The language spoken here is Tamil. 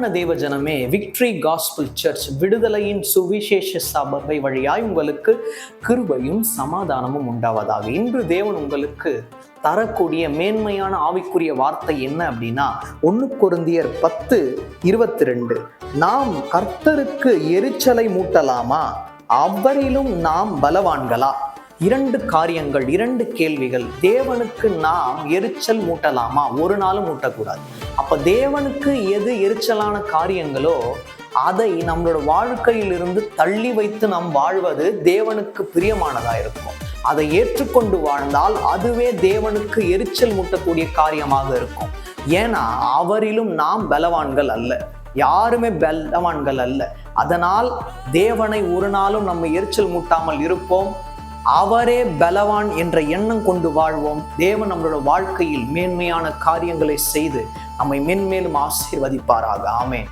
அன்பான தேவ ஜனமே, விக்டரி காஸ்பல் சர்ச் விடுதலையின் சுவிசேஷ சபை வழியாய் உங்களுக்கு கிருபையும் சமாதானமும் உண்டாவதாக. இன்று தேவன் உங்களுக்கு தரக்கூடிய மேன்மையான ஆவிக்குரிய வார்த்தை என்ன அப்படின்னா, 1 கொரிந்தியர் 10:22, நாம் கர்த்தருக்கு எரிச்சலை மூட்டலாமா, அவரிலும் நாம் பலவான்களா? 2 காரியங்கள், 2 கேள்விகள். தேவனுக்கு நாம் எரிச்சல் மூட்டலாமா? ஒரு நாளும் மூட்டக்கூடாது. அப்ப தேவனுக்கு எது எரிச்சலான காரியங்களோ அதை நம்மளோட வாழ்க்கையிலிருந்து தள்ளி வைத்து நாம் வாழ்வது தேவனுக்கு பிரியமானதா இருக்கும். அதை ஏற்றுக்கொண்டு வாழ்ந்தால் அதுவே தேவனுக்கு எரிச்சல் மூட்டக்கூடிய காரியமாக இருக்கும். ஏன்னா அவரிலும் நாம் பலவான்கள் அல்ல, யாருமே பலவான்கள் அல்ல. அதனால் தேவனை ஒரு நாளும் நம்ம எரிச்சல் மூட்டாமல் இருப்போம். அவரே பலவான் என்ற எண்ணம் கொண்டு வாழ்வோம். தேவன் நம்மளோட வாழ்க்கையில் மேன்மையான காரியங்களை செய்து நம்மை மென்மேலும் ஆசீர்வதிப்பாராக. ஆமென்.